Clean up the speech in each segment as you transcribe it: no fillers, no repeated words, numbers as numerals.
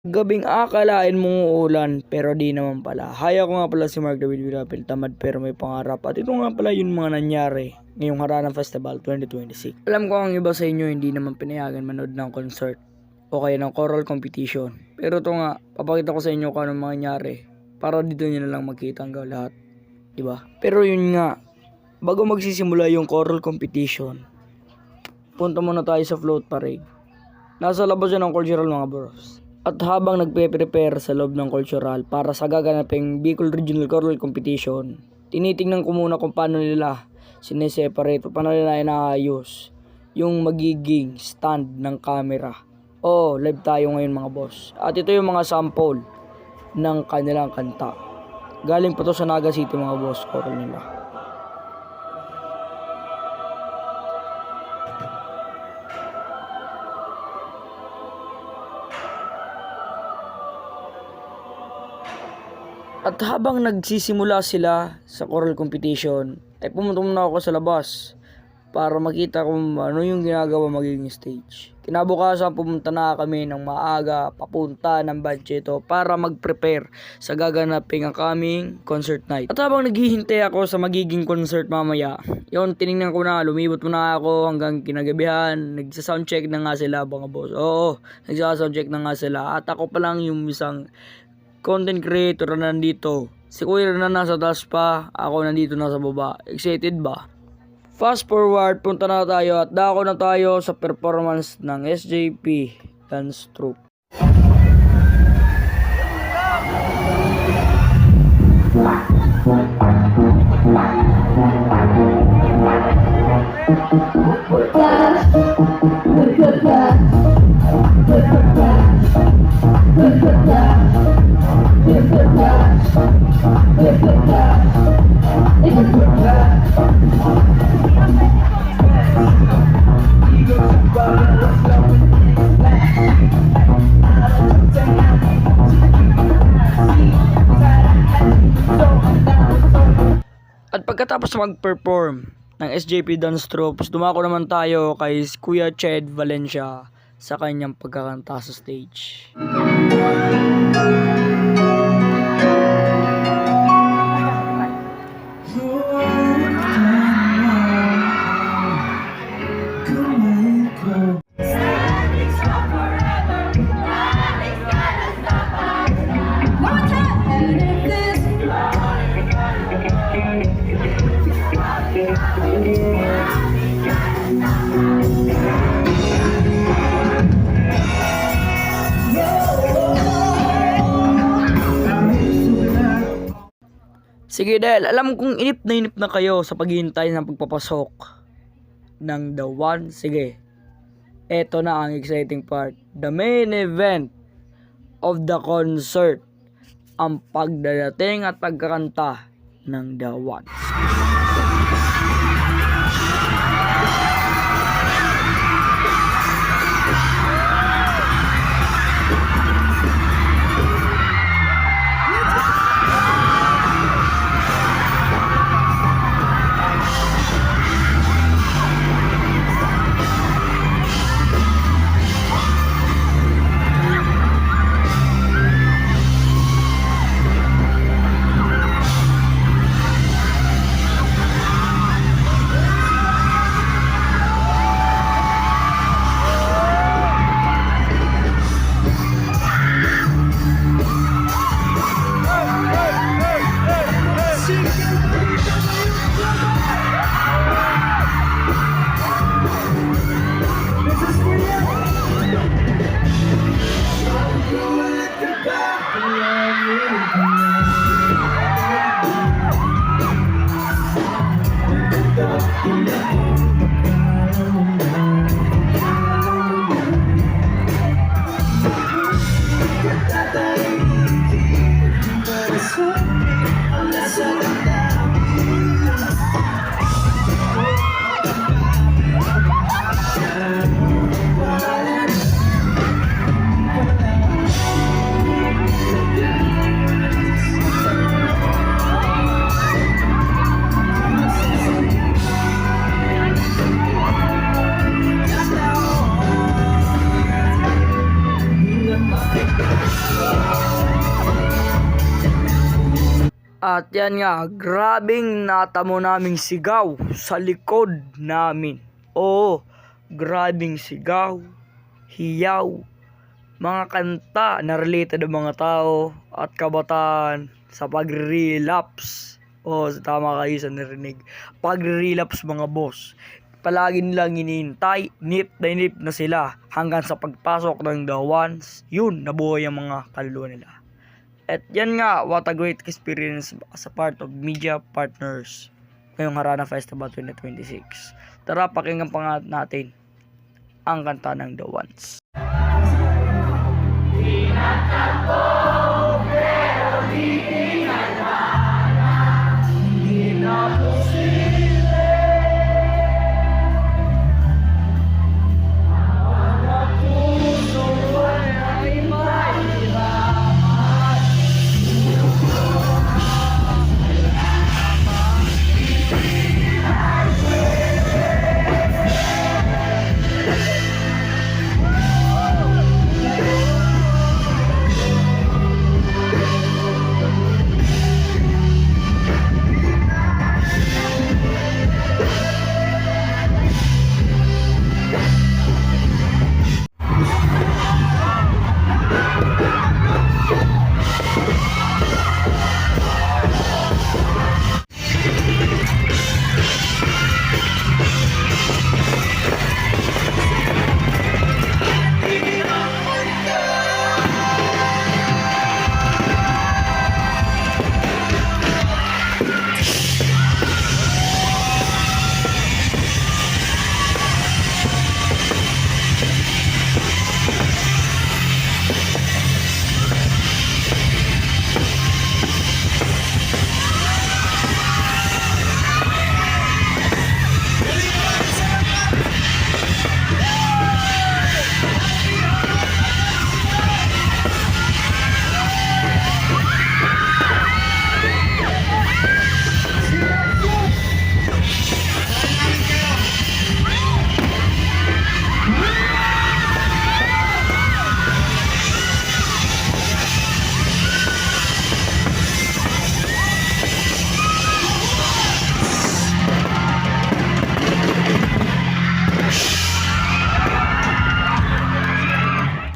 Gabing akalain mong uulan pero di naman pala. Hi, ako nga pala si Mark David Vilapil, tamad pero may pangarap. At ito nga pala yung mga nangyari ngayong Harana Festival 2026. Alam ko ang iba sa inyo hindi naman pinayagan manood ng concert o kaya ng choral competition. Pero ito nga, papakita ko sa inyo kung anong mangyari para dito nyo na lang makita ang lahat. Diba? Pero yun nga, bago magsisimula yung choral competition, punta muna tayo sa float parade. Nasa labas yan ng cultural mga bros. At habang nagpe-prepare sa loob ng cultural para sa gaganaping Bicol Regional Choral Competition, tinitingnan ko muna kung paano nila sineseparate o paano nila inaayos yung magiging stand ng camera. Live tayo ngayon mga boss. At ito yung mga sample ng kanilang kanta. Galing pa to sa Naga City mga boss, choral nila. At habang nagsisimula sila sa choral competition, ay pumunta muna ako sa labas para makita kung ano yung ginagawa magiging stage. Kinabukasan pumunta na kami ng maaga papunta ng Bancheto para mag-prepare sa gaganaping ang kaming concert night. At habang naghihintay ako sa magiging concert mamaya, yun, tinignan ko na, lumibot muna ako hanggang kinagabihan. Nagsa-soundcheck na nga sila mga boss. Nagsa-soundcheck na nga sila. At ako pa lang yung isang content creator na nandito. Si Kuya na nasa taas pa, ako nandito nasa baba. Excited ba? Fast forward, punta na tayo at dako na tayo sa performance ng SJP Dance Troupe. At pagkatapos mag-perform ng SJP Dance Troupe, dumako naman tayo kay Kuya Ched Valencia sa kanyang pagkakanta sa stage. Sige, dahil alam kong inip na kayo sa paghihintay ng pagpapasok ng The One. Sige, eto na ang exciting part. The main event of the concert. Ang pagdadating at pagkakanta ng The One. At yan nga, grabing natamo naming sigaw sa likod namin. Oo, grabing sigaw, hiyaw, mga kanta na related ang mga tao at kabataan sa pag-relapse. Oo, tama kayo sa narinig. Pag-relapse mga boss. Palagi nilang hinihintay, nip na sila hanggang sa pagpasok ng the ones, yun, nabuhay ang mga kaluluwa nila. At yan nga, what a great experience as a part of Media Partners ngayong Harana Festival 2026. Tara, pakinggan pa nga natin ang kanta ng The Ones.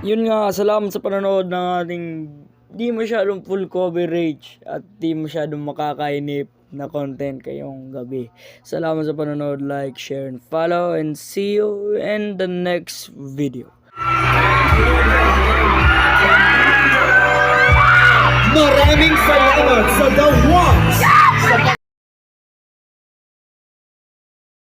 Yun nga, salamat sa panonood ng ating di masyadong full coverage at di masyadong makakainip na content kayong gabi. Salamat sa panonood, like, share, and follow, and see you in the next video. Maraming salamat sa The